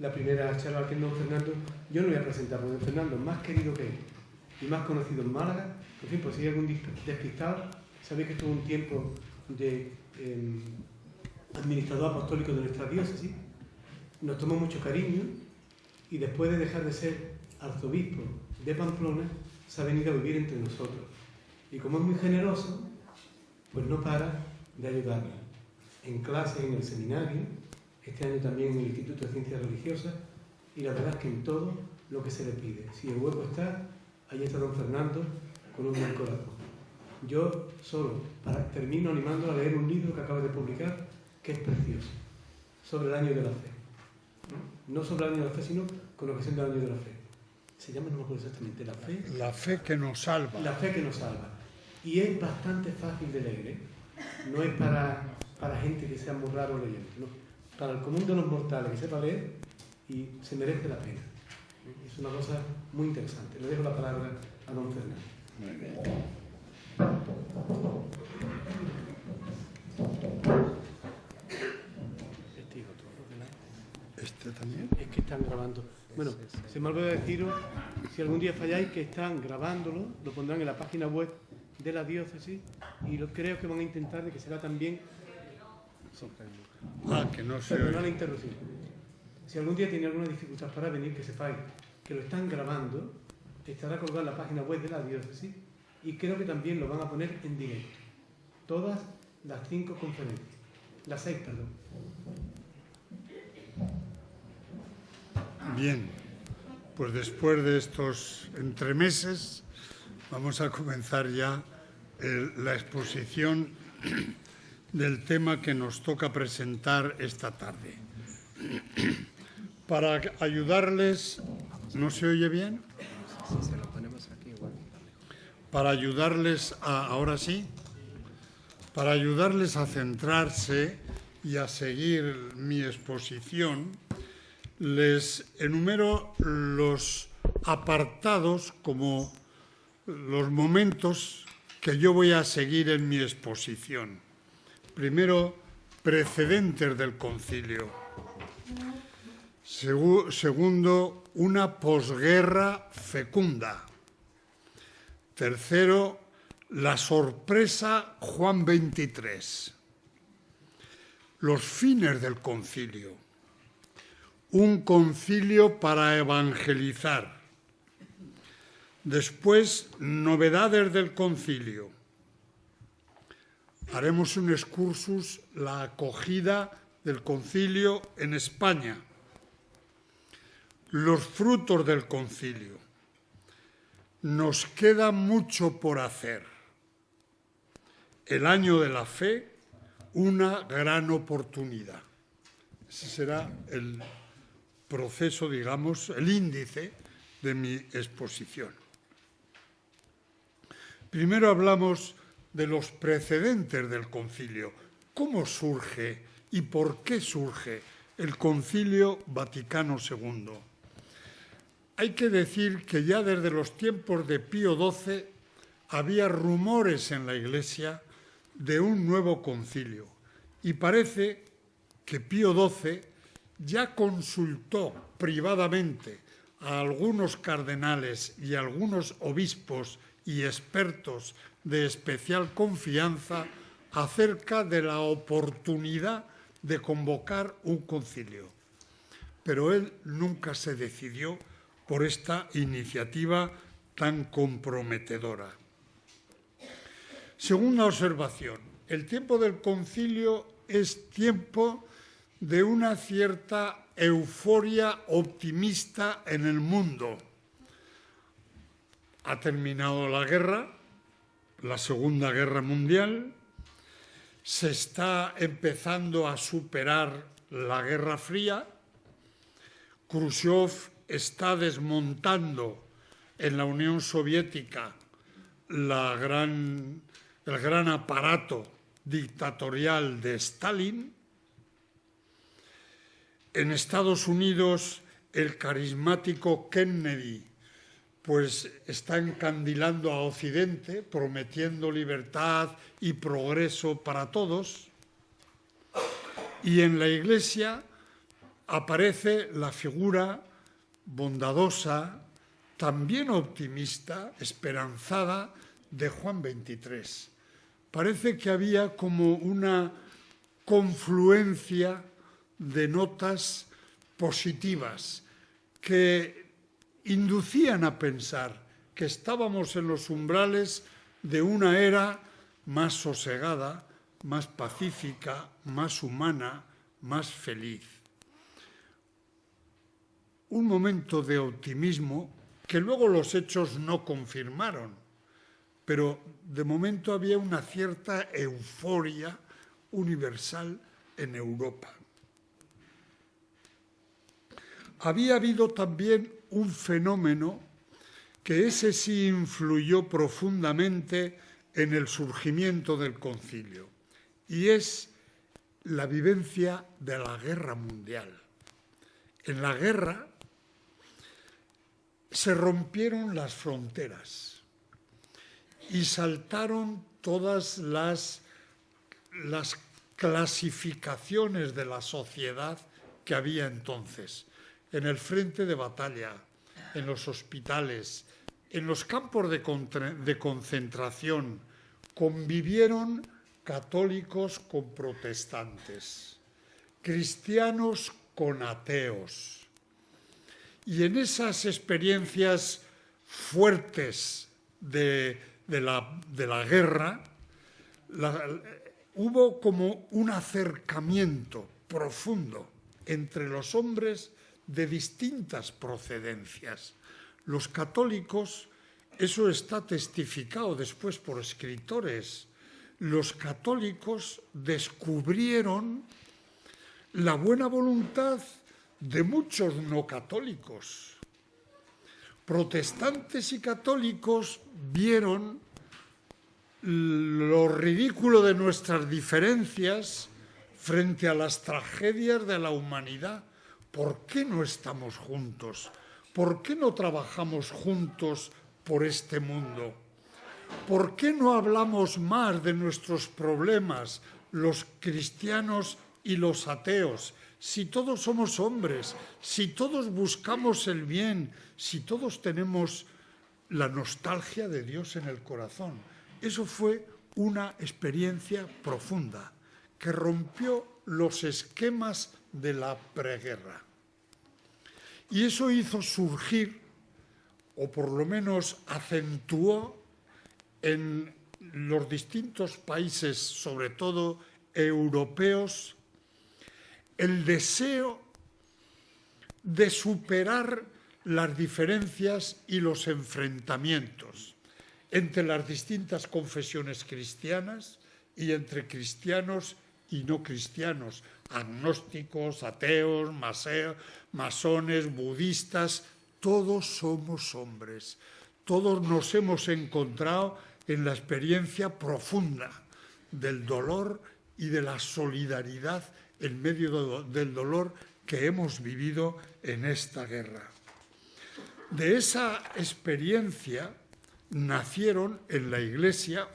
la primera charla que es don Fernando, yo no voy a presentar, porque don Fernando, más querido que él y más conocido en Málaga, por fin, por si hay algún despistado, sabéis que estuvo un tiempo de administrador apostólico de nuestra diócesis, nos tomó mucho cariño y después de dejar de ser arzobispo de Pamplona, se ha venido a vivir entre nosotros. Y como es muy generoso, pues no para de ayudarnos. En clases, en el seminario, este año también en el Instituto de Ciencias Religiosas, y la verdad es que en todo lo que se le pide. Si el hueco está, ahí está don Fernando con un buen corazón. Yo solo termino animándolo a leer un libro que acaba de publicar, que es precioso, sobre el año de la fe. No sobre el año de la fe, sino con ocasión del año de la fe. Se llama, no me acuerdo exactamente, la fe. La fe que nos salva. La fe que nos salva. Y es bastante fácil de leer, ¿eh? No es para gente que sea muy raro leyendo, no. Para el común de los mortales que sepa leer, y se merece la pena. Es una cosa muy interesante. Le dejo la palabra a don Fernando. Muy bien. ¿Este también? Es que están grabando. Bueno, se me olvidó deciros, si algún día falláis, que están grabándolo, lo pondrán en la página web de la diócesis y creo que van a intentar de que será también... Que no se Perdonad la oye. interrupción. Si algún día tiene alguna dificultad para venir, que sepáis que lo están grabando, estará colgado en la página web de la diócesis y creo que también lo van a poner en directo. Todas las 5 conferencias. Las 6, perdón. Bien, pues después de estos entremeses vamos a comenzar ya la exposición del tema que nos toca presentar esta tarde. Para ayudarles, ¿no se oye bien? Sí, se lo ponemos aquí igual. Para ayudarles ahora sí, para ayudarles a centrarse y a seguir mi exposición, les enumero los apartados como los momentos que yo voy a seguir en mi exposición. Primero, precedentes del concilio. Segundo, una posguerra fecunda. Tercero, la sorpresa Juan XXIII. Los fines del concilio. Un concilio para evangelizar. Después, novedades del concilio. Haremos un excursus, la acogida del concilio en España. Los frutos del concilio. Nos queda mucho por hacer. El año de la fe, una gran oportunidad. Ese será el proceso, digamos, el índice de mi exposición. Primero hablamos de los precedentes del concilio. ¿Cómo surge y por qué surge el Concilio Vaticano II? Hay que decir que ya desde los tiempos de Pío XII había rumores en la Iglesia de un nuevo concilio y parece que Pío XII ya consultó privadamente a algunos cardenales y a algunos obispos y expertos de especial confianza acerca de la oportunidad de convocar un concilio. Pero él nunca se decidió por esta iniciativa tan comprometedora. Segunda observación, el tiempo del concilio es tiempo de una cierta euforia optimista en el mundo. Ha terminado la guerra, la Segunda Guerra Mundial, se está empezando a superar la Guerra Fría, Khrushchev está desmontando en la Unión Soviética el gran aparato dictatorial de Stalin. En Estados Unidos, el carismático Kennedy pues está encandilando a Occidente, prometiendo libertad y progreso para todos. Y en la Iglesia aparece la figura bondadosa, también optimista, esperanzada, de Juan 23. Parece que había como una confluencia de notas positivas que inducían a pensar que estábamos en los umbrales de una era más sosegada, más pacífica, más humana, más feliz. Un momento de optimismo que luego los hechos no confirmaron, pero de momento había una cierta euforia universal en Europa. Había habido también un fenómeno que ese sí influyó profundamente en el surgimiento del concilio, y es la vivencia de la guerra mundial. En la guerra se rompieron las fronteras y saltaron todas las clasificaciones de la sociedad que había entonces. En el frente de batalla, en los hospitales, en los campos de concentración, convivieron católicos con protestantes, cristianos con ateos. Y en esas experiencias fuertes de la guerra, hubo como un acercamiento profundo entre los hombres de distintas procedencias. Los católicos, eso está testificado después por escritores, los católicos descubrieron la buena voluntad de muchos no católicos. Protestantes y católicos vieron lo ridículo de nuestras diferencias frente a las tragedias de la humanidad. ¿Por qué no estamos juntos? ¿Por qué no trabajamos juntos por este mundo? ¿Por qué no hablamos más de nuestros problemas, los cristianos y los ateos? Si todos somos hombres, si todos buscamos el bien, si todos tenemos la nostalgia de Dios en el corazón. Eso fue una experiencia profunda que rompió los esquemas de la preguerra. Y eso hizo surgir, o por lo menos acentuó en los distintos países, sobre todo europeos, el deseo de superar las diferencias y los enfrentamientos entre las distintas confesiones cristianas y entre cristianos y no cristianos, agnósticos, ateos, masones, budistas. Todos somos hombres, todos nos hemos encontrado en la experiencia profunda del dolor y de la solidaridad en medio del dolor que hemos vivido en esta guerra. De esa experiencia nacieron en la Iglesia,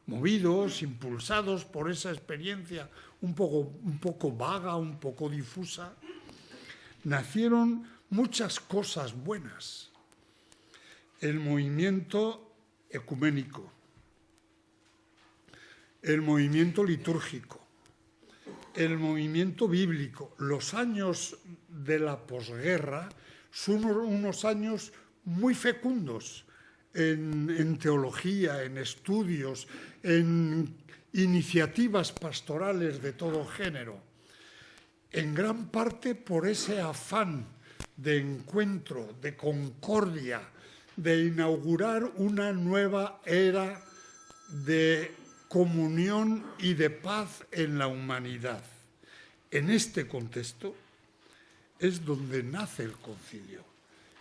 movidos, impulsados por esa experiencia un poco vaga, un poco difusa, nacieron muchas cosas buenas. El movimiento ecuménico, el movimiento litúrgico, el movimiento bíblico. Los años de la posguerra son unos años muy fecundos en teología, en estudios, en iniciativas pastorales de todo género, en gran parte por ese afán de encuentro, de concordia, de inaugurar una nueva era de comunión y de paz en la humanidad. En este contexto es donde nace el concilio.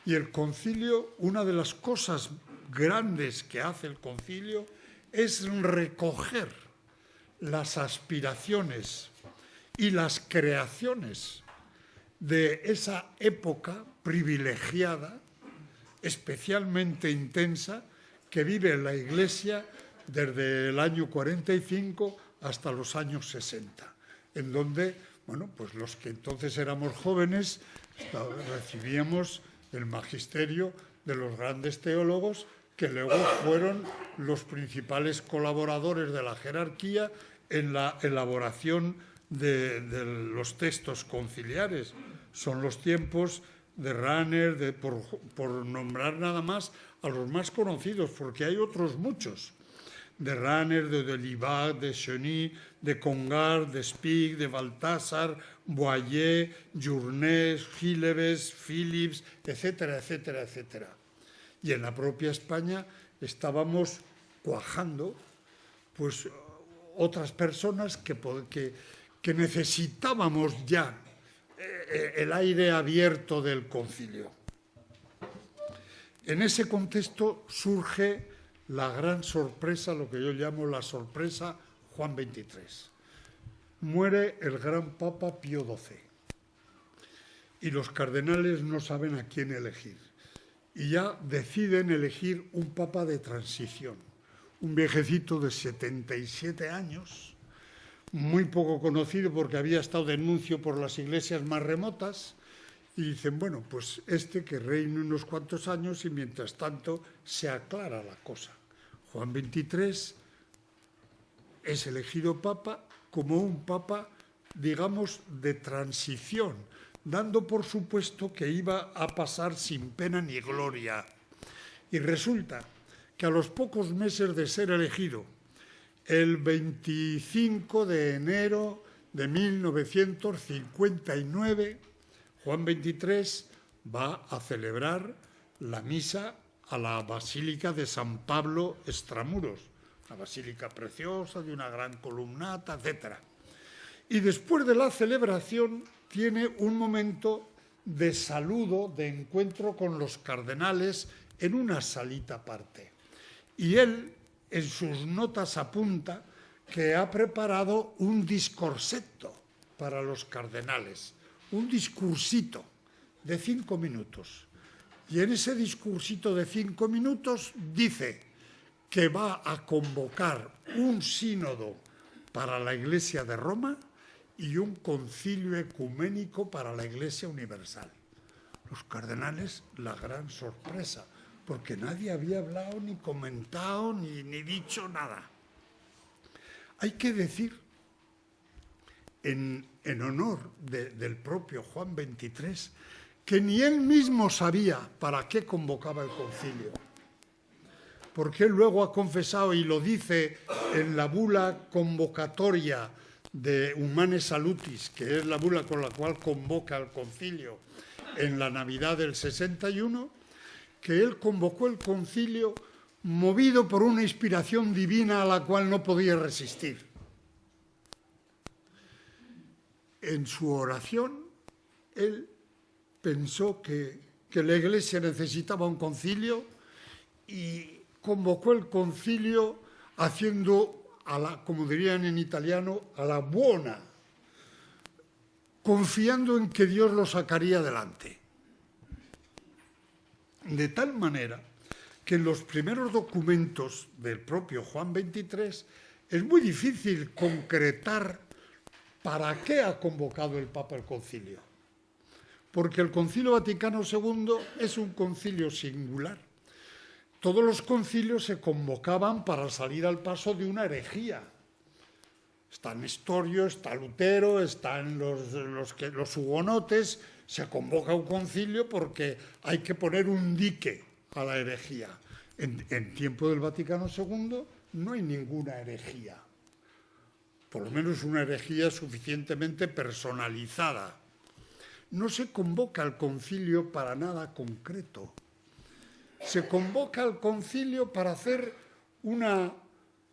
Y el concilio, una de las cosas grandes que hace el concilio es recoger las aspiraciones y las creaciones de esa época privilegiada, especialmente intensa, que vive la Iglesia desde el año 45 hasta los años 60, en donde Bueno, pues los que entonces éramos jóvenes recibíamos el magisterio de los grandes teólogos que luego fueron los principales colaboradores de la jerarquía en la elaboración de los textos conciliares. Son los tiempos de Rahner, por nombrar nada más a los más conocidos, porque hay otros muchos. De Rahner, de Delibat, de Cheny, de Congar, de Spig, de Baltasar, Boyer, Journes, Gilebes, Philips, etcétera, etcétera, etcétera. Y en la propia España estábamos cuajando pues otras personas que necesitábamos ya el aire abierto del concilio. En ese contexto surge la gran sorpresa, lo que yo llamo la sorpresa Juan XXIII. Muere el gran Papa Pío XII y los cardenales no saben a quién elegir. Y ya deciden elegir un papa de transición, un viejecito de 77 años, muy poco conocido porque había estado de nuncio por las iglesias más remotas, y dicen, bueno, pues que reine unos cuantos años y mientras tanto se aclara la cosa. Juan XXIII es elegido papa como un papa, digamos, de transición, dando por supuesto que iba a pasar sin pena ni gloria. Y resulta que a los pocos meses de ser elegido, el 25 de enero de 1959, Juan XXIII va a celebrar la misa a la Basílica de San Pablo Extramuros, una basílica preciosa, de una gran columnata, etc. Y después de la celebración tiene un momento de saludo, de encuentro con los cardenales en una salita aparte. Y él, en sus notas, apunta que ha preparado un discorsetto para los cardenales, un discursito de 5 minutos. Y en ese discursito de 5 minutos dice que va a convocar un sínodo para la Iglesia de Roma y un concilio ecuménico para la Iglesia Universal. Los cardenales, la gran sorpresa, porque nadie había hablado, ni comentado, ni dicho nada. Hay que decir, en honor del propio Juan XXIII, que ni él mismo sabía para qué convocaba el concilio. Porque él luego ha confesado, y lo dice en la bula convocatoria de Humane Salutis, que es la bula con la cual convoca el concilio en la Navidad del 61, que él convocó el concilio movido por una inspiración divina a la cual no podía resistir. En su oración, él pensó que la Iglesia necesitaba un concilio y convocó el concilio haciendo, como dirían en italiano, a la buona, confiando en que Dios lo sacaría adelante. De tal manera que en los primeros documentos del propio Juan XXIII es muy difícil concretar para qué ha convocado el Papa el concilio. Porque el Concilio Vaticano II es un concilio singular. Todos los concilios se convocaban para salir al paso de una herejía. Está Nestorio, está Lutero, están los hugonotes. Se convoca un concilio porque hay que poner un dique a la herejía. En tiempo del Vaticano II no hay ninguna herejía. Por lo menos una herejía suficientemente personalizada. No se convoca al concilio para nada concreto. Se convoca al concilio para hacer una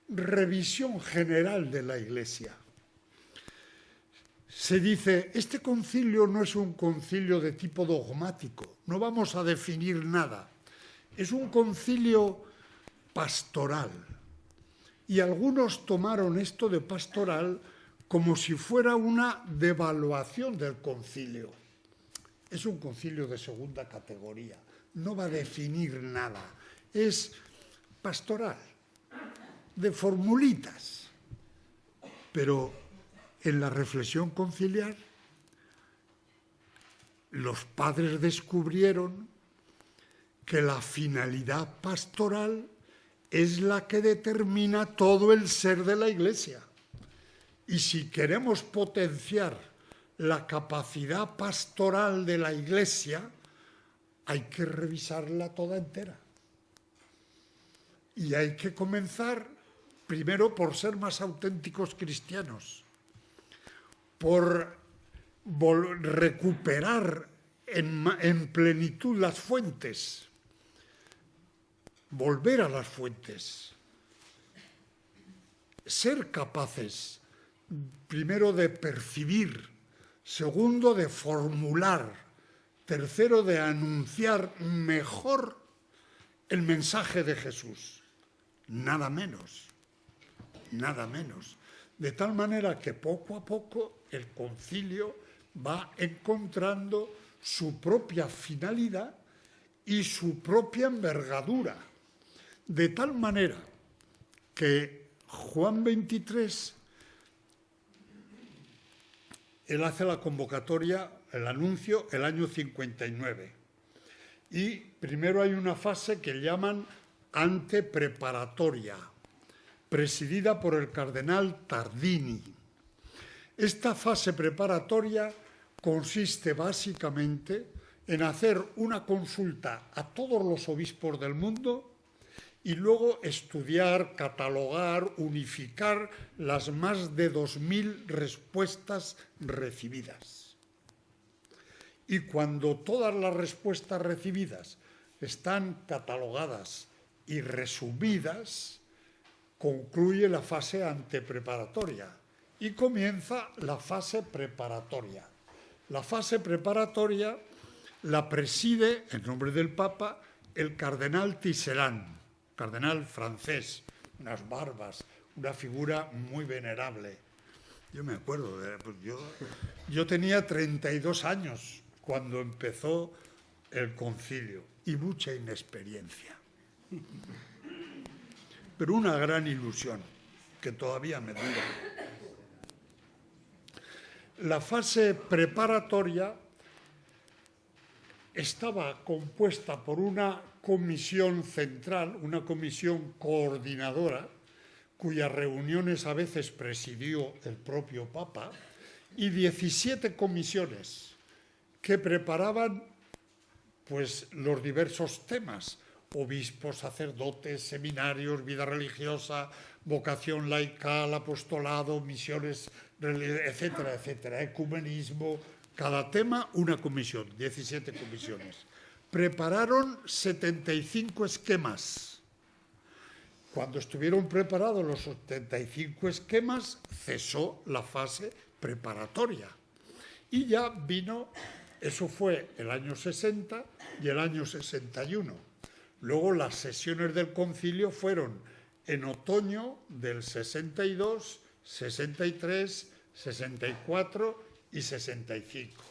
revisión general de la Iglesia. Se dice, este concilio no es un concilio de tipo dogmático, no vamos a definir nada. Es un concilio pastoral. Y algunos tomaron esto de pastoral como si fuera una devaluación del concilio. Es un concilio de segunda categoría, no va a definir nada, es pastoral, de formulitas. Pero en la reflexión conciliar, los padres descubrieron que la finalidad pastoral es la que determina todo el ser de la Iglesia. Y si queremos potenciar la capacidad pastoral de la Iglesia, hay que revisarla toda entera. Y hay que comenzar primero por ser más auténticos cristianos, por recuperar en plenitud las fuentes, volver a las fuentes, ser capaces, primero, de percibir, segundo, de formular, tercero, de anunciar mejor el mensaje de Jesús. Nada menos, nada menos. De tal manera que poco a poco el concilio va encontrando su propia finalidad y su propia envergadura. De tal manera que Juan XXIII, él hace la convocatoria, el anuncio, el año 59. Y primero hay una fase que llaman antepreparatoria, presidida por el cardenal Tardini. Esta fase preparatoria consiste básicamente en hacer una consulta a todos los obispos del mundo y luego estudiar, catalogar, unificar las más de 2000 respuestas recibidas. Y cuando todas las respuestas recibidas están catalogadas y resumidas, concluye la fase antepreparatoria y comienza la fase preparatoria. La fase preparatoria la preside, en nombre del Papa, el cardenal Tisserand, cardenal francés, unas barbas, una figura muy venerable. Yo me acuerdo, pues yo tenía 32 años cuando empezó el concilio y mucha inexperiencia. Pero una gran ilusión que todavía me dura. La fase preparatoria estaba compuesta por una comisión central, una comisión coordinadora, cuyas reuniones a veces presidió el propio Papa, y 17 comisiones que preparaban pues, los diversos temas: obispos, sacerdotes, seminarios, vida religiosa, vocación laical, apostolado, misiones, etcétera, etcétera, ecumenismo. Cada tema, una comisión, 17 comisiones. Prepararon 75 esquemas. Cuando estuvieron preparados los 75 esquemas, cesó la fase preparatoria. Y ya vino, eso fue el año 60 y el año 61. Luego las sesiones del concilio fueron en otoño del 62, 63, 64 y 65.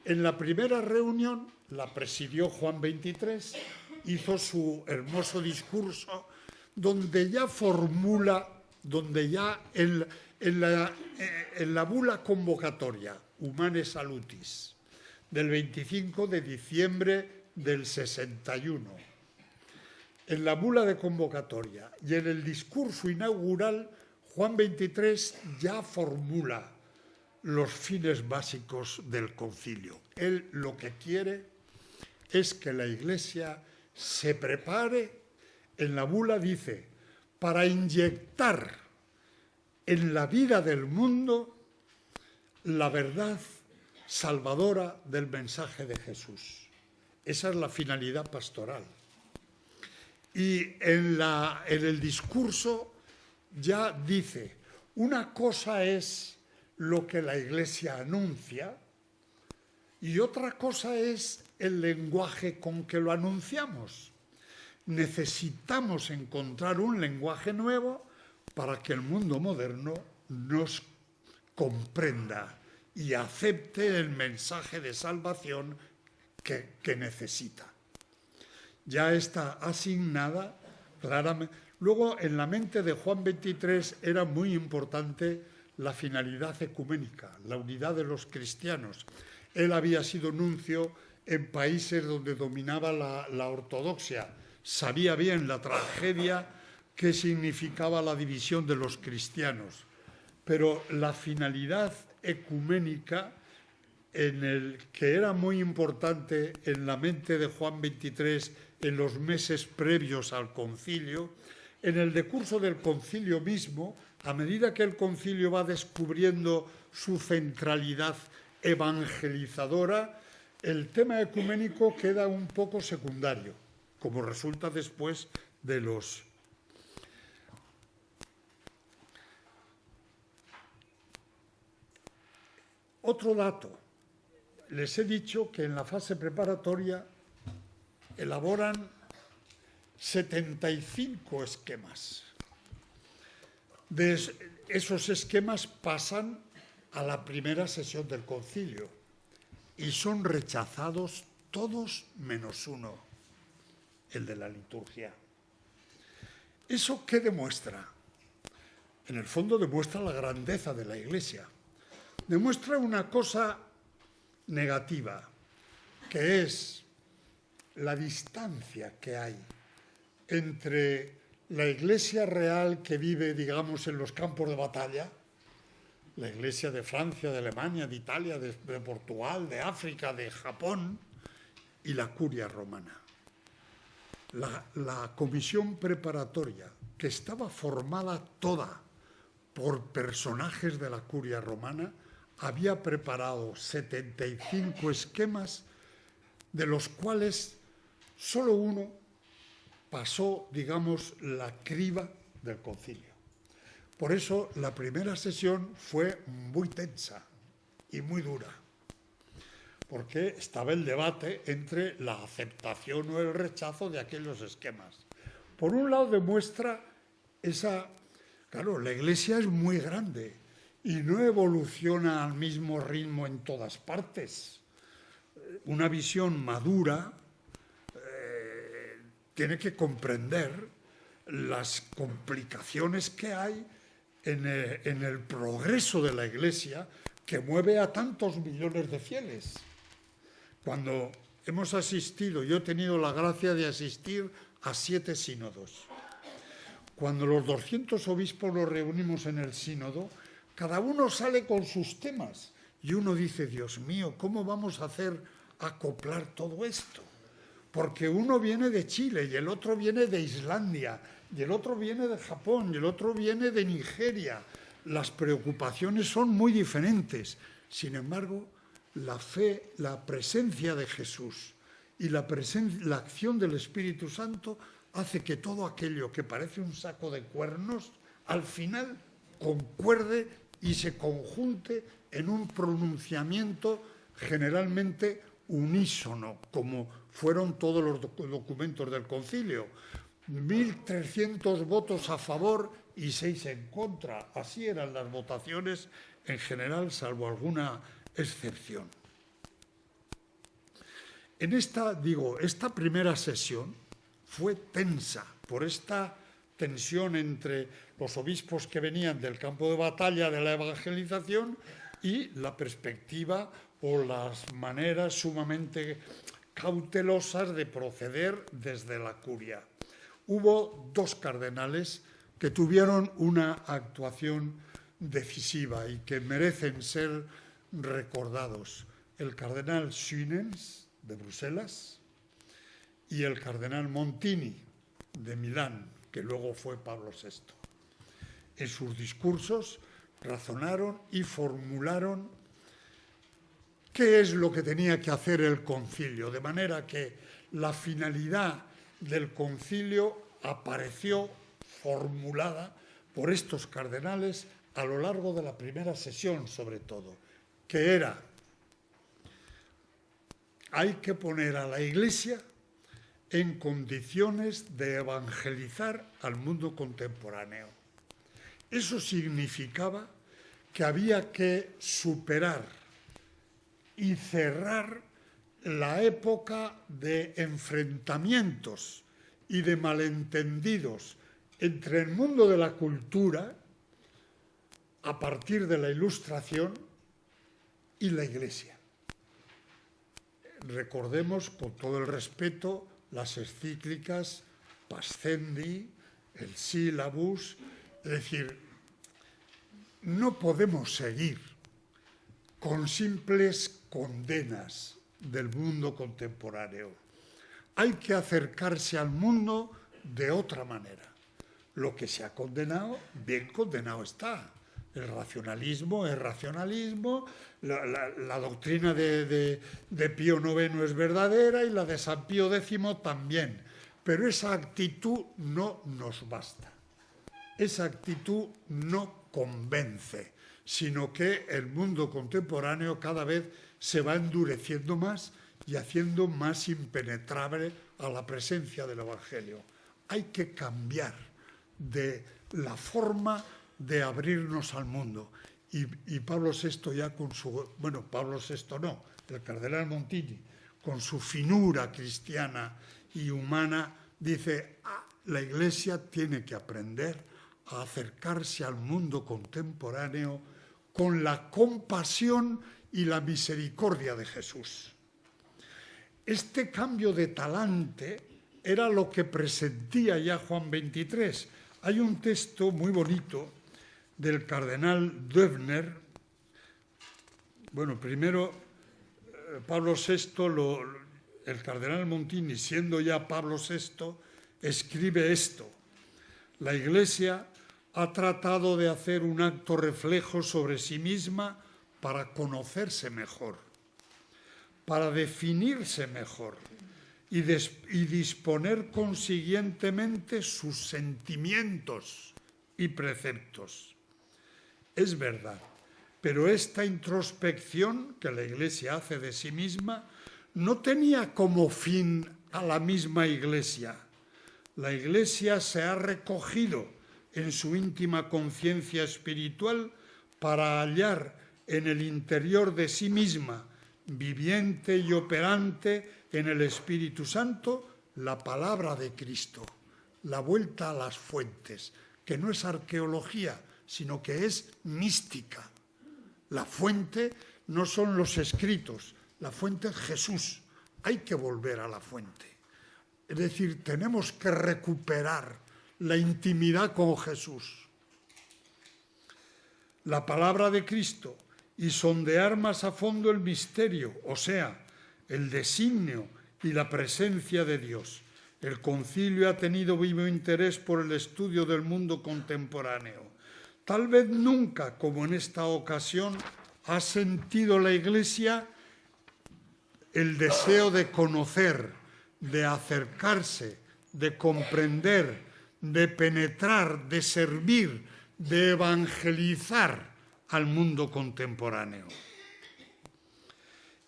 En la primera reunión la presidió Juan XXIII, hizo su hermoso discurso donde ya formula, donde ya en la bula convocatoria Humane Salutis del 25 de diciembre del 61, en la bula de convocatoria y en el discurso inaugural, Juan XXIII ya formula los fines básicos del concilio. Él lo que quiere es que la Iglesia se prepare, en la bula dice, para inyectar en la vida del mundo la verdad salvadora del mensaje de Jesús. Esa es la finalidad pastoral. Y en el discurso ya dice, una cosa es lo que la Iglesia anuncia y otra cosa es el lenguaje con que lo anunciamos. Necesitamos encontrar un lenguaje nuevo para que el mundo moderno nos comprenda y acepte el mensaje de salvación que necesita. Ya está asignada claramente. Luego, en la mente de Juan XXIII era muy importante la finalidad ecuménica, la unidad de los cristianos. Él había sido nuncio en países donde dominaba la ortodoxia, sabía bien la tragedia que significaba la división de los cristianos, pero la finalidad ecuménica, que era muy importante en la mente de Juan XXIII en los meses previos al concilio, en el decurso del concilio mismo, a medida que el concilio va descubriendo su centralidad evangelizadora, el tema ecuménico queda un poco secundario, como resulta después de los... Otro dato. Les he dicho que en la fase preparatoria elaboran 75 esquemas. De esos esquemas pasan a la primera sesión del concilio y son rechazados todos menos uno, el de la liturgia. ¿Eso qué demuestra? En el fondo demuestra la grandeza de la Iglesia. Demuestra una cosa negativa, que es la distancia que hay entre la Iglesia real que vive, digamos, en los campos de batalla, la Iglesia de Francia, de Alemania, de Italia, de Portugal, de África, de Japón, y la curia romana. La comisión preparatoria, que estaba formada toda por personajes de la curia romana, había preparado 75 esquemas, de los cuales solo uno pasó, digamos, la criba del concilio. Por eso la primera sesión fue muy tensa y muy dura, porque estaba el debate entre la aceptación o el rechazo de aquellos esquemas. Por un lado demuestra esa... Claro, la Iglesia es muy grande y no evoluciona al mismo ritmo en todas partes. Una visión madura tiene que comprender las complicaciones que hay en el progreso de la Iglesia, que mueve a tantos millones de fieles. Cuando hemos asistido, yo he tenido la gracia de asistir a 7 sínodos. Cuando los 200 obispos nos reunimos en el sínodo, cada uno sale con sus temas y uno dice, Dios mío, ¿cómo vamos a hacer acoplar todo esto? Porque uno viene de Chile y el otro viene de Islandia y el otro viene de Japón y el otro viene de Nigeria. Las preocupaciones son muy diferentes. Sin embargo, la fe, la presencia de Jesús y la acción del Espíritu Santo hace que todo aquello que parece un saco de cuernos, al final concuerde y se conjunte en un pronunciamiento generalmente unísono, como fueron todos los documentos del concilio. 1.300 votos a favor y 6 en contra. Así eran las votaciones en general, salvo alguna excepción. En esta primera sesión fue tensa por esta tensión entre los obispos que venían del campo de batalla de la evangelización y la perspectiva o las maneras sumamente cautelosas de proceder desde la curia. Hubo 2 cardenales que tuvieron una actuación decisiva y que merecen ser recordados. El cardenal Suinens, de Bruselas, y el cardenal Montini, de Milán, que luego fue Pablo VI. En sus discursos razonaron y formularon qué es lo que tenía que hacer el concilio, de manera que la finalidad del concilio apareció formulada por estos cardenales a lo largo de la primera sesión, sobre todo, que era: hay que poner a la Iglesia en condiciones de evangelizar al mundo contemporáneo. Eso significaba que había que superar y cerrar la época de enfrentamientos y de malentendidos entre el mundo de la cultura, a partir de la Ilustración y la Iglesia. Recordemos, con todo el respeto, las encíclicas Pascendi, el Sílabus, es decir, no podemos seguir con simples condenas del mundo contemporáneo. Hay que acercarse al mundo de otra manera. Lo que se ha condenado, bien condenado está. El racionalismo es racionalismo, la doctrina de Pío IX es verdadera y la de San Pío X también. Pero esa actitud no nos basta. Esa actitud no convence, sino que el mundo contemporáneo cada vez se va endureciendo más y haciendo más impenetrable a la presencia del Evangelio. Hay que cambiar de la forma de abrirnos al mundo. Y Pablo VI ya con su... Bueno, Pablo VI no, el cardenal Montini, con su finura cristiana y humana, dice, la Iglesia tiene que aprender a acercarse al mundo contemporáneo con la compasión y la misericordia de Jesús. Este cambio de talante era lo que presentía ya Juan XXIII. Hay un texto muy bonito del cardenal Döbner. Bueno, primero Pablo VI, el cardenal Montini, siendo ya Pablo VI, escribe esto: la Iglesia ha tratado de hacer un acto reflejo sobre sí misma para conocerse mejor, para definirse mejor y disponer consiguientemente sus sentimientos y preceptos. Es verdad, pero esta introspección que la Iglesia hace de sí misma no tenía como fin a la misma Iglesia. La Iglesia se ha recogido en su íntima conciencia espiritual para hallar en el interior de sí misma, viviente y operante en el Espíritu Santo, la palabra de Cristo, la vuelta a las fuentes, que no es arqueología, sino que es mística. La fuente no son los escritos, la fuente es Jesús. Hay que volver a la fuente. Es decir, tenemos que recuperar la intimidad con Jesús, la palabra de Cristo, y sondear más a fondo el misterio, o sea, el designio y la presencia de Dios. El concilio ha tenido vivo interés por el estudio del mundo contemporáneo. Tal vez nunca, como en esta ocasión, ha sentido la Iglesia el deseo de conocer, de acercarse, de comprender, de penetrar, de servir, de evangelizar al mundo contemporáneo.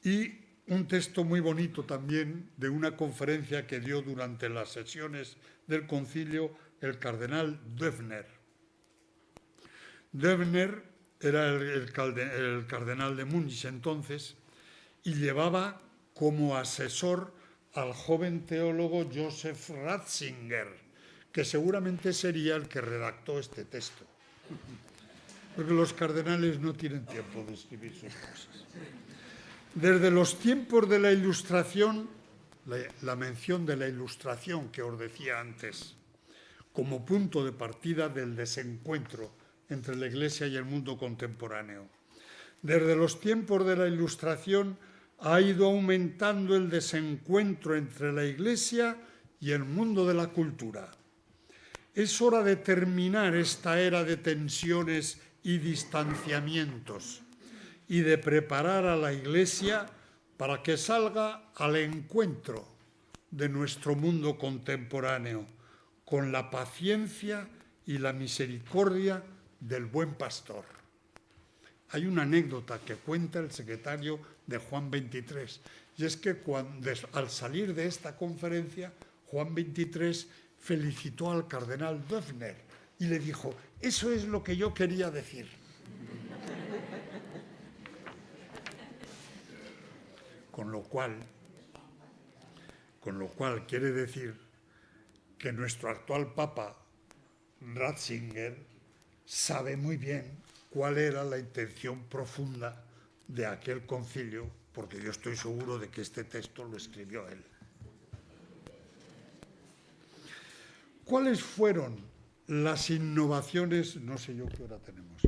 Y un texto muy bonito también de una conferencia que dio durante las sesiones del concilio el cardenal Döbner. Döbner era el cardenal de Múnich entonces y llevaba como asesor al joven teólogo Joseph Ratzinger, que seguramente sería el que redactó este texto, porque los cardenales no tienen tiempo de escribir sus cosas. Desde los tiempos de la Ilustración, la mención de la Ilustración que os decía antes, como punto de partida del desencuentro entre la Iglesia y el mundo contemporáneo. Desde los tiempos de la Ilustración ha ido aumentando el desencuentro entre la Iglesia y el mundo de la cultura. Es hora de terminar esta era de tensiones y distanciamientos y de preparar a la Iglesia para que salga al encuentro de nuestro mundo contemporáneo con la paciencia y la misericordia del buen pastor. Hay una anécdota que cuenta el secretario de Juan XXIII, y es que al salir de esta conferencia, Juan XXIII felicitó al cardenal Döbner y le dijo: eso es lo que yo quería decir. Con lo cual quiere decir que nuestro actual Papa Ratzinger sabe muy bien cuál era la intención profunda de aquel concilio, porque yo estoy seguro de que este texto lo escribió él. ¿Cuáles fueron las innovaciones? No sé yo qué hora tenemos.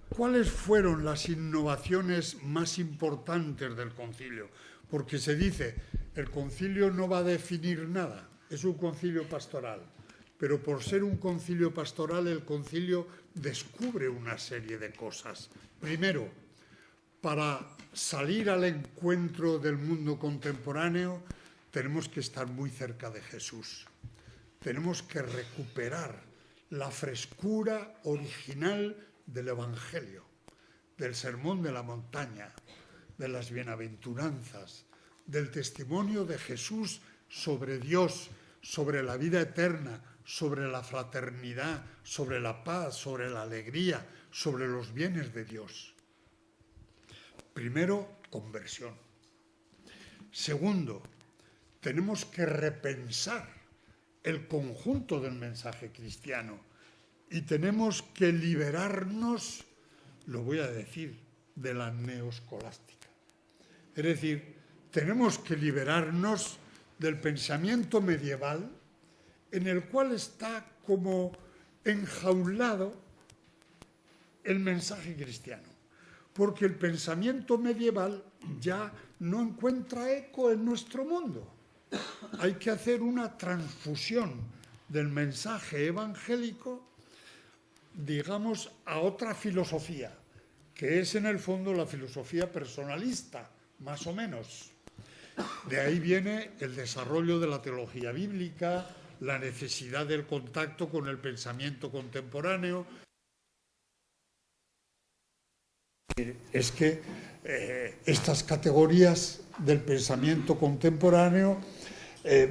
¿Cuáles fueron las innovaciones más importantes del concilio? Porque se dice, el concilio no va a definir nada, es un concilio pastoral, pero por ser un concilio pastoral, el concilio descubre una serie de cosas. Primero, para salir al encuentro del mundo contemporáneo, tenemos que estar muy cerca de Jesús. Tenemos que recuperar la frescura original del Evangelio, del Sermón de la Montaña, de las bienaventuranzas, del testimonio de Jesús sobre Dios, sobre la vida eterna, sobre la fraternidad, sobre la paz, sobre la alegría, sobre los bienes de Dios. Primero, conversión. Segundo, tenemos que repensar el conjunto del mensaje cristiano y tenemos que liberarnos, lo voy a decir, de la neoscolástica. Es decir, tenemos que liberarnos del pensamiento medieval en el cual está como enjaulado el mensaje cristiano, porque el pensamiento medieval ya no encuentra eco en nuestro mundo. Hay que hacer una transfusión del mensaje evangélico, digamos, a otra filosofía, que es en el fondo la filosofía personalista, más o menos. De ahí viene el desarrollo de la teología bíblica, la necesidad del contacto con el pensamiento contemporáneo. Es que estas categorías del pensamiento contemporáneo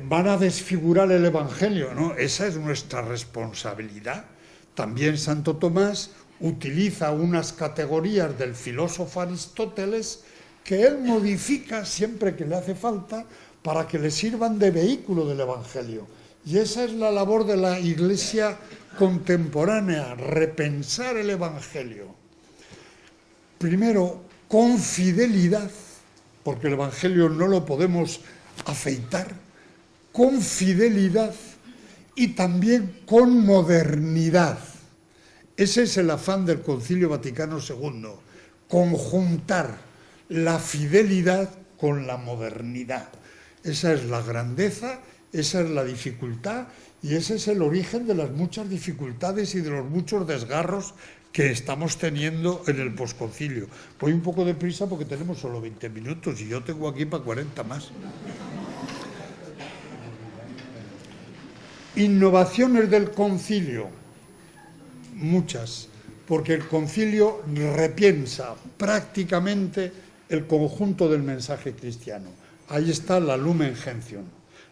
van a desfigurar el Evangelio, ¿no? Esa es nuestra responsabilidad. También Santo Tomás utiliza unas categorías del filósofo Aristóteles que él modifica siempre que le hace falta para que le sirvan de vehículo del Evangelio. Y esa es la labor de la Iglesia contemporánea, repensar el Evangelio. Primero, con fidelidad, porque el Evangelio no lo podemos afeitar, con fidelidad y también con modernidad. Ese es el afán del Concilio Vaticano II, conjuntar la fidelidad con la modernidad. Esa es la grandeza, esa es la dificultad y ese es el origen de las muchas dificultades y de los muchos desgarros que estamos teniendo en el posconcilio. Voy un poco deprisa porque tenemos solo 20 minutos y yo tengo aquí para 40 más. Innovaciones del concilio, muchas, porque el concilio repiensa prácticamente el conjunto del mensaje cristiano. Ahí está la Lumen Gentium.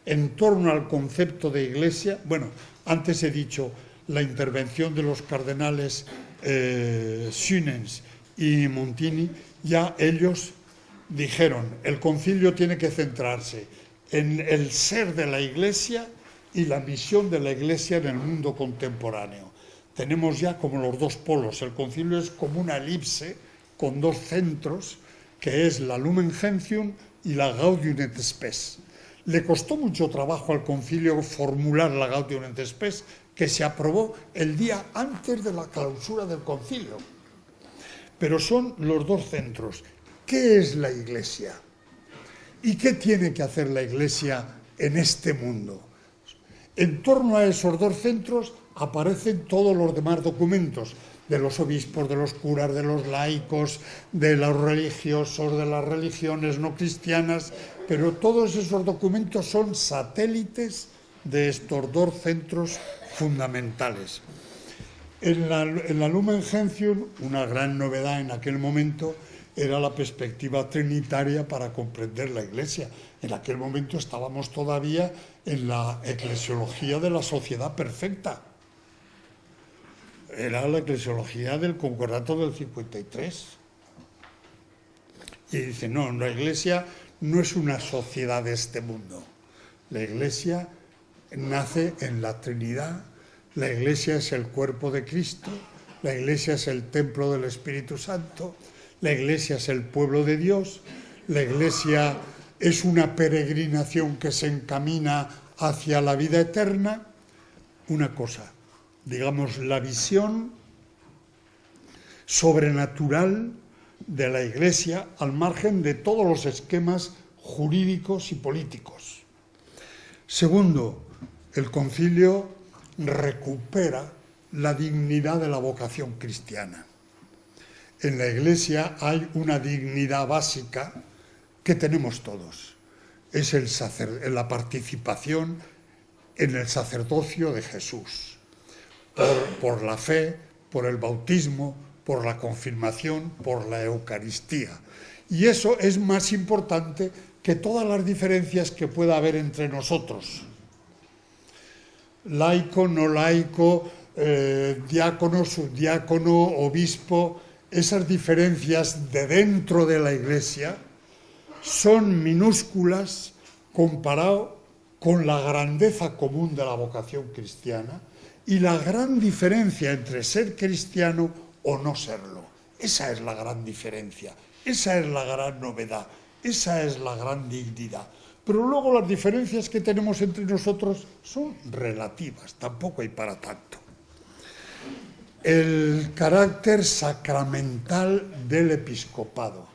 En torno al concepto de iglesia, bueno, antes he dicho la intervención de los cardenales Sünens y Montini, ya ellos dijeron, el concilio tiene que centrarse en el ser de la iglesia y la misión de la iglesia en el mundo contemporáneo. Tenemos ya como los dos polos, el concilio es como una elipse con dos centros, que es la Lumen Gentium y la Gaudium et Spes. Le costó mucho trabajo al concilio formular la Gaudium et Spes, que se aprobó el día antes de la clausura del concilio. Pero son los dos centros. ¿Qué es la Iglesia? ¿Y qué tiene que hacer la Iglesia en este mundo? En torno a esos dos centros aparecen todos los demás documentos, de los obispos, de los curas, de los laicos, de los religiosos, de las religiones no cristianas, pero todos esos documentos son satélites de estos dos centros fundamentales. En la Lumen Gentium, una gran novedad en aquel momento era la perspectiva trinitaria para comprender la Iglesia. En aquel momento estábamos todavía en la eclesiología de la sociedad perfecta. Era la eclesiología del Concordato del 53. Y dice, no, la Iglesia no es una sociedad de este mundo. La Iglesia nace en la Trinidad, la Iglesia es el cuerpo de Cristo, La Iglesia es el templo del Espíritu Santo, la Iglesia es el pueblo de Dios, la Iglesia es una peregrinación que se encamina hacia la vida eterna. Una cosa, digamos, la visión sobrenatural de la Iglesia al margen de todos los esquemas jurídicos y políticos. Segundo, el concilio recupera la dignidad de la vocación cristiana. En la Iglesia hay una dignidad básica que tenemos todos. Es la participación en el sacerdocio de Jesús, por la fe, por el bautismo, por la confirmación, por la Eucaristía. Y eso es más importante que todas las diferencias que pueda haber entre nosotros. Laico, no laico, diácono, subdiácono, obispo, esas diferencias de dentro de la Iglesia son minúsculas comparado con la grandeza común de la vocación cristiana y la gran diferencia entre ser cristiano o no serlo. Esa es la gran diferencia, esa es la gran novedad, esa es la gran dignidad. Pero luego las diferencias que tenemos entre nosotros son relativas, tampoco hay para tanto. El carácter sacramental del episcopado.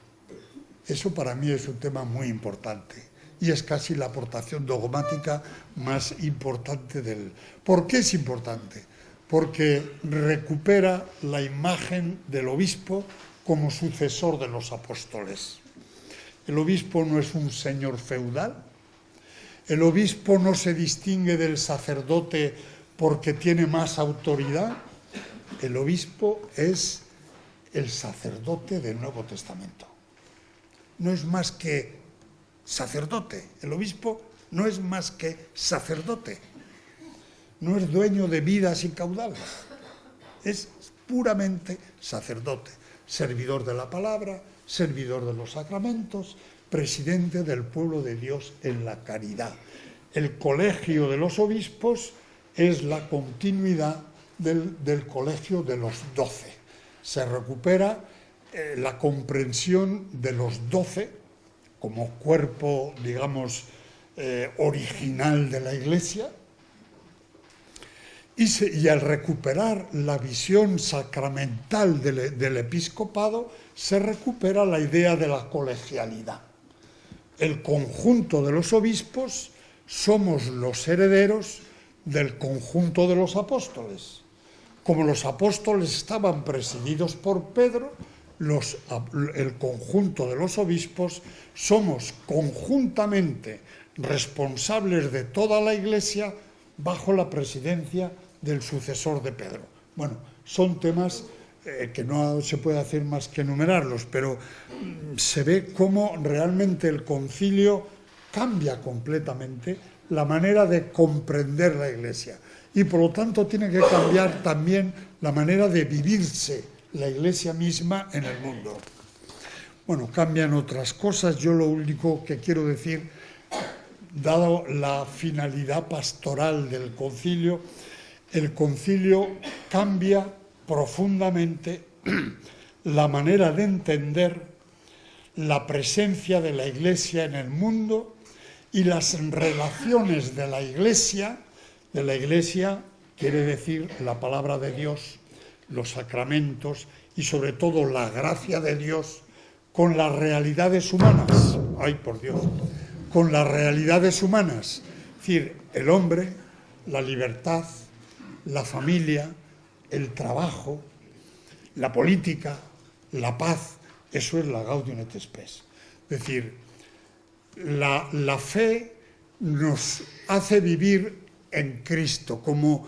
Eso para mí es un tema muy importante y es casi la aportación dogmática más importante del... ¿Por qué es importante? Porque recupera la imagen del obispo como sucesor de los apóstoles. El obispo no es un señor feudal, el obispo no se distingue del sacerdote porque tiene más autoridad, el obispo es el sacerdote del Nuevo Testamento. No es más que sacerdote, el obispo no es más que sacerdote. No es dueño de vidas y caudales, es puramente sacerdote, servidor de la palabra, servidor de los sacramentos, presidente del pueblo de Dios en la caridad. El colegio de los obispos es la continuidad del colegio de los 12. Se recupera la comprensión de los 12 como cuerpo, digamos, original de la Iglesia. Y al recuperar la visión sacramental del episcopado, se recupera la idea de la colegialidad. El conjunto de los obispos somos los herederos del conjunto de los apóstoles. Como los apóstoles estaban presididos por Pedro, el conjunto de los obispos somos conjuntamente responsables de toda la Iglesia bajo la presidencia del sucesor de Pedro. Bueno, son temas que no se puede hacer más que enumerarlos, pero se ve cómo realmente el concilio cambia completamente la manera de comprender la Iglesia y por lo tanto tiene que cambiar también la manera de vivirse la Iglesia misma en el mundo. Bueno, cambian otras cosas. Yo lo único que quiero decir, dado la finalidad pastoral del concilio, el concilio cambia profundamente la manera de entender la presencia de la Iglesia en el mundo y las relaciones de la Iglesia quiere decir la palabra de Dios, los sacramentos y sobre todo la gracia de Dios con las realidades humanas. ¡Ay, por Dios! Con las realidades humanas, es decir, el hombre, la libertad, la familia, el trabajo, la política, la paz, eso es la Gaudium et Spes. Es decir, la fe nos hace vivir en Cristo, como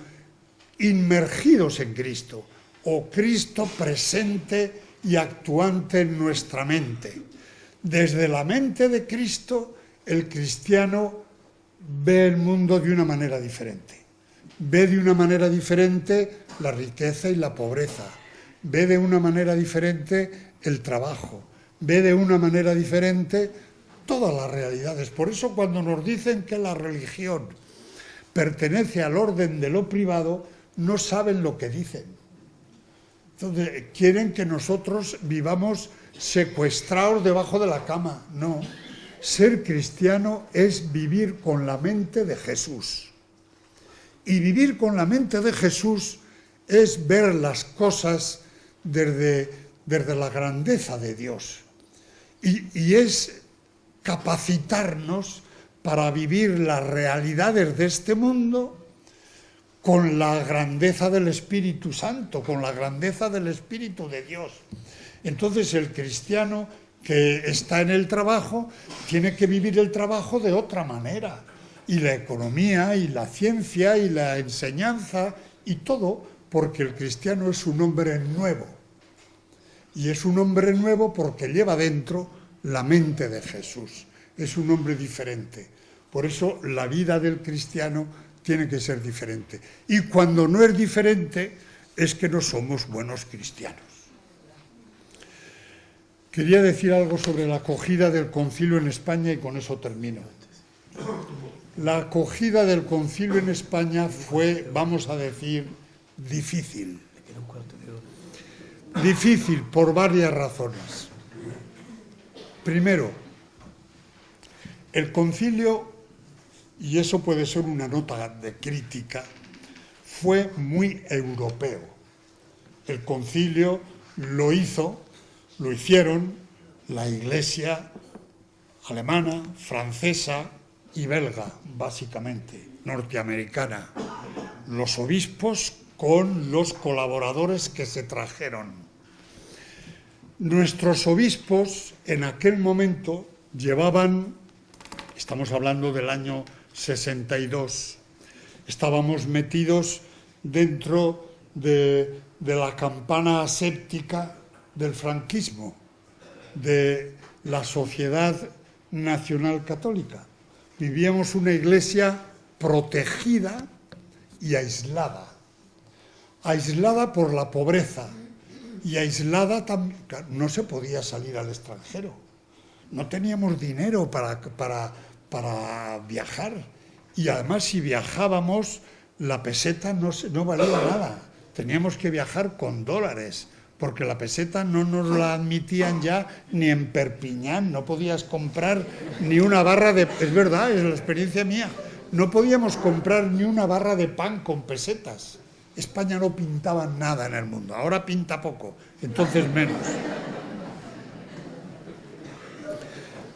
inmergidos en Cristo, o Cristo presente y actuante en nuestra mente. Desde la mente de Cristo, el cristiano ve el mundo de una manera diferente. Ve de una manera diferente la riqueza y la pobreza. Ve de una manera diferente el trabajo. Ve de una manera diferente todas las realidades. Por eso cuando nos dicen que la religión pertenece al orden de lo privado, no saben lo que dicen. Es Entonces, quieren que nosotros vivamos secuestrados debajo de la cama. No, ser cristiano es vivir con la mente de Jesús. Y vivir con la mente de Jesús es ver las cosas desde la grandeza de Dios. Y es capacitarnos para vivir las realidades de este mundo con la grandeza del Espíritu Santo, con la grandeza del Espíritu de Dios. Entonces el cristiano que está en el trabajo tiene que vivir el trabajo de otra manera. Y la economía, y la ciencia, y la enseñanza, y todo, porque el cristiano es un hombre nuevo. Y es un hombre nuevo porque lleva dentro la mente de Jesús. Es un hombre diferente. Por eso la vida del cristiano tiene que ser diferente. Y cuando no es diferente, es que no somos buenos cristianos. Quería decir algo sobre la acogida del concilio en España y con eso termino. La acogida del concilio en España fue, vamos a decir, difícil. Difícil por varias razones. Primero, el concilio, y eso puede ser una nota de crítica, fue muy europeo. El concilio lo hicieron la Iglesia alemana, francesa y belga, básicamente, norteamericana. Los obispos con los colaboradores que se trajeron. Nuestros obispos en aquel momento llevaban, estamos hablando del año 62, estábamos metidos dentro de la campana aséptica del franquismo, de la Sociedad Nacional Católica. Vivíamos una iglesia protegida y aislada por la pobreza y aislada también. No se podía salir al extranjero, no teníamos dinero para viajar y además si viajábamos la peseta no valía nada, teníamos que viajar con dólares porque la peseta no nos la admitían ya ni en Perpiñán, no podías comprar ni una barra de... Es verdad, es la experiencia mía, no podíamos comprar ni una barra de pan con pesetas. España no pintaba nada en el mundo, ahora pinta poco, entonces menos.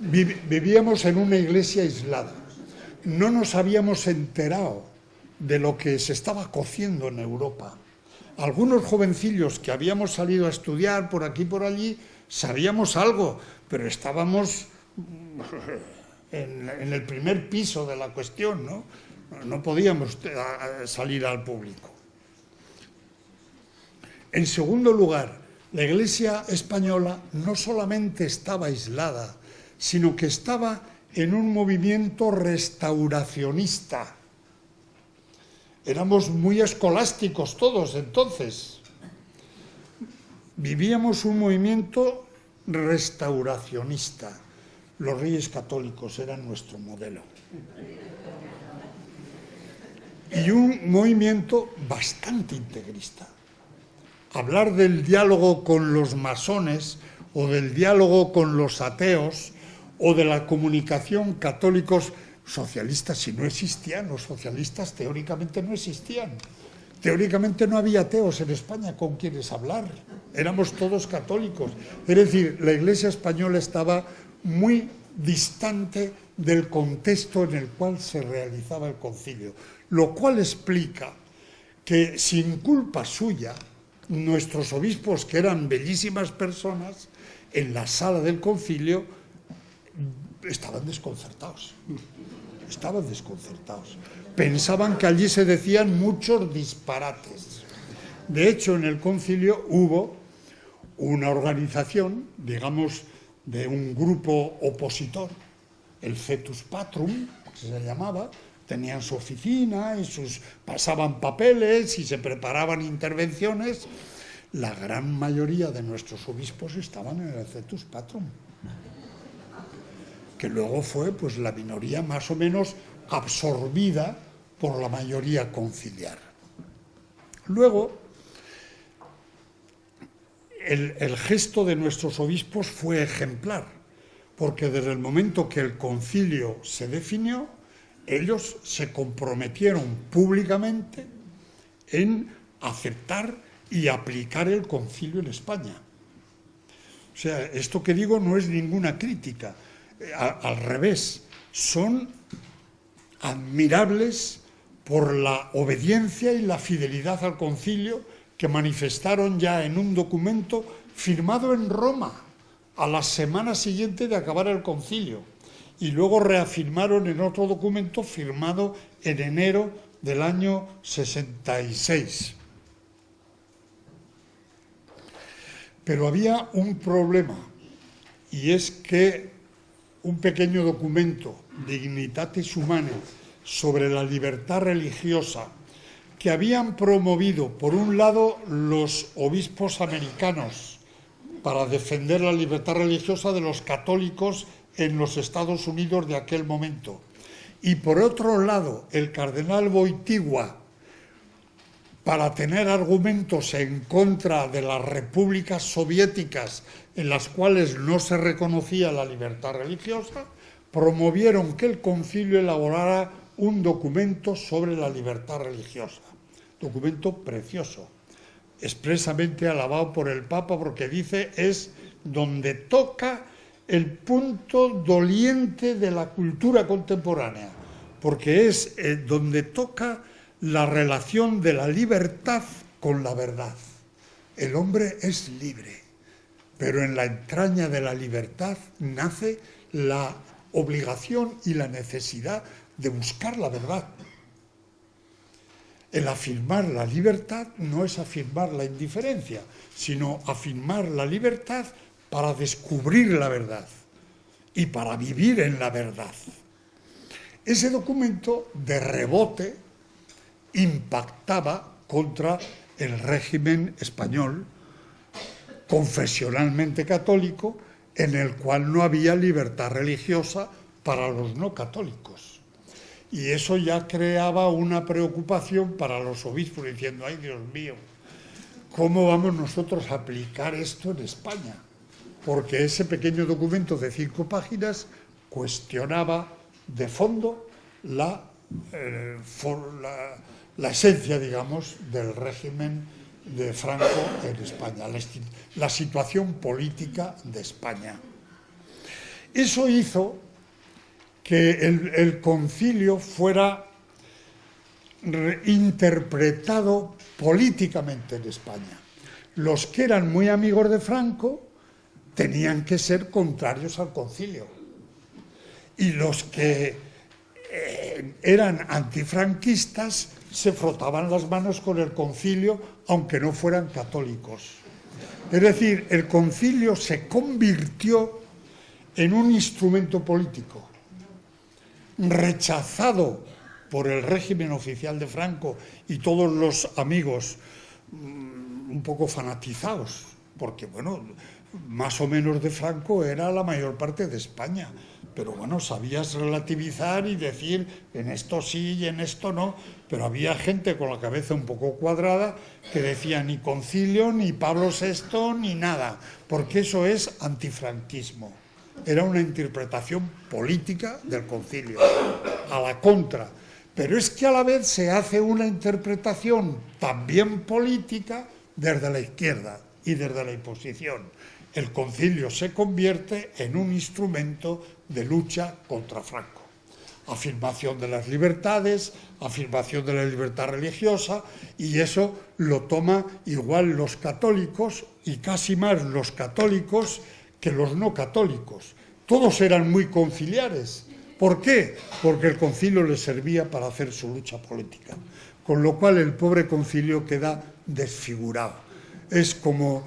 Vivíamos en una iglesia aislada, no nos habíamos enterado de lo que se estaba cociendo en Europa. Algunos jovencillos que habíamos salido a estudiar por aquí y por allí, sabíamos algo, pero estábamos en el primer piso de la cuestión, ¿no? No podíamos salir al público. En segundo lugar, la Iglesia española no solamente estaba aislada, sino que estaba en un movimiento restauracionista. Éramos muy escolásticos todos entonces. Vivíamos un movimiento restauracionista. Los Reyes Católicos eran nuestro modelo. Y un movimiento bastante integrista. Hablar del diálogo con los masones o del diálogo con los ateos o de la comunicación católicos socialistas, si no existían, los socialistas teóricamente no existían. Teóricamente no había ateos en España con quienes hablar, éramos todos católicos. Es decir, la Iglesia española estaba muy distante del contexto en el cual se realizaba el concilio, lo cual explica que sin culpa suya, nuestros obispos, que eran bellísimas personas, en la sala del concilio estaban desconcertados. Pensaban que allí se decían muchos disparates. De hecho, en el concilio hubo una organización, digamos, de un grupo opositor, el Fetus Patrum, que se llamaba, tenían su oficina y pasaban papeles y se preparaban intervenciones. La gran mayoría de nuestros obispos estaban en el Fetus Patrum, que luego fue pues la minoría más o menos absorbida por la mayoría conciliar. Luego, el gesto de nuestros obispos fue ejemplar, porque desde el momento que el concilio se definió, ellos se comprometieron públicamente en aceptar y aplicar el concilio en España. O sea, esto que digo no es ninguna crítica, al revés, son admirables por la obediencia y la fidelidad al concilio que manifestaron ya en un documento firmado en Roma a la semana siguiente de acabar el concilio, y luego reafirmaron en otro documento firmado en enero del año 66. Pero había un problema, y es que un pequeño documento, Dignitatis Humanae, sobre la libertad religiosa, que habían promovido, por un lado, los obispos americanos para defender la libertad religiosa de los católicos en los Estados Unidos de aquel momento, y por otro lado, el cardenal Wojtyła, para tener argumentos en contra de las repúblicas soviéticas en las cuales no se reconocía la libertad religiosa, promovieron que el concilio elaborara un documento sobre la libertad religiosa. Documento precioso, expresamente alabado por el Papa, porque dice es donde toca el punto doliente de la cultura contemporánea, porque es donde toca la relación de la libertad con la verdad. El hombre es libre, pero en la entraña de la libertad nace la obligación y la necesidad de buscar la verdad. El afirmar la libertad no es afirmar la indiferencia, sino afirmar la libertad para descubrir la verdad y para vivir en la verdad. Ese documento de rebote impactaba contra el régimen español confesionalmente católico, en el cual no había libertad religiosa para los no católicos. Y eso ya creaba una preocupación para los obispos, diciendo, ay Dios mío, ¿cómo vamos nosotros a aplicar esto en España? Porque ese pequeño documento de 5 páginas cuestionaba de fondo la esencia, digamos, del régimen de Franco en España, la situación política de España. Eso hizo que el concilio fuera interpretado políticamente en España. Los que eran muy amigos de Franco tenían que ser contrarios al concilio, y los que eran antifranquistas se frotaban las manos con el concilio, aunque no fueran católicos. Es decir, el concilio se convirtió en un instrumento político, rechazado por el régimen oficial de Franco y todos los amigos un poco fanatizados, porque, bueno, más o menos de Franco era la mayor parte de España, pero bueno, sabías relativizar y decir en esto sí y en esto no, pero había gente con la cabeza un poco cuadrada que decía ni concilio, ni Pablo VI, ni nada, porque eso es antifranquismo. Era una interpretación política del concilio, a la contra. Pero es que a la vez se hace una interpretación también política desde la izquierda y desde la imposición. El concilio se convierte en un instrumento de lucha contra Franco. Afirmación de las libertades, afirmación de la libertad religiosa, y eso lo toma igual los católicos, y casi más los católicos que los no católicos. Todos eran muy conciliares. ¿Por qué? Porque el concilio les servía para hacer su lucha política. Con lo cual el pobre concilio queda desfigurado. Es como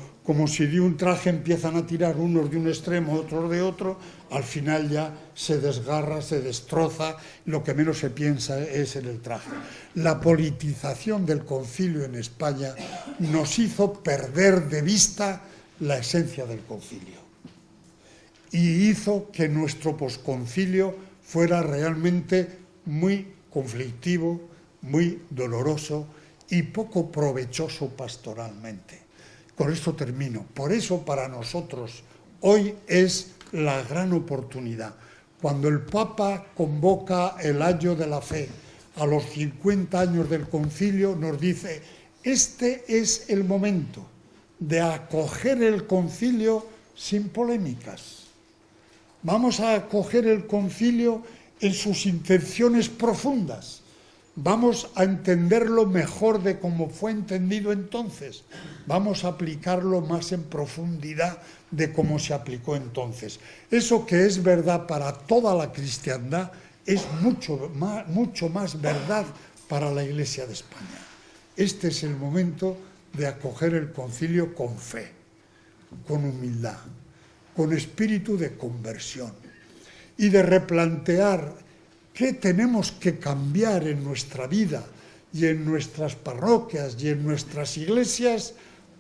si de un traje empiezan a tirar unos de un extremo, otros de otro, al final ya se desgarra, se destroza, lo que menos se piensa es en el traje. La politización del concilio en España nos hizo perder de vista la esencia del concilio y hizo que nuestro posconcilio fuera realmente muy conflictivo, muy doloroso y poco provechoso pastoralmente. Con esto termino. Por eso para nosotros hoy es la gran oportunidad. Cuando el Papa convoca el año de la fe a los 50 años del concilio, nos dice, este es el momento de acoger el concilio sin polémicas. Vamos a acoger el concilio en sus intenciones profundas. Vamos a entenderlo mejor de cómo fue entendido entonces. Vamos a aplicarlo más en profundidad de cómo se aplicó entonces. Eso que es verdad para toda la cristiandad es mucho más verdad para la Iglesia de España. Este es el momento de acoger el concilio con fe, con humildad, con espíritu de conversión y de replantear qué tenemos que cambiar en nuestra vida y en nuestras parroquias y en nuestras iglesias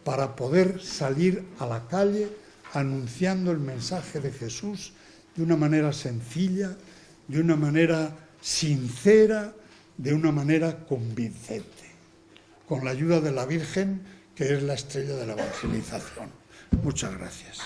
para poder salir a la calle anunciando el mensaje de Jesús de una manera sencilla, de una manera sincera, de una manera convincente, con la ayuda de la Virgen, que es la estrella de la evangelización. Muchas gracias.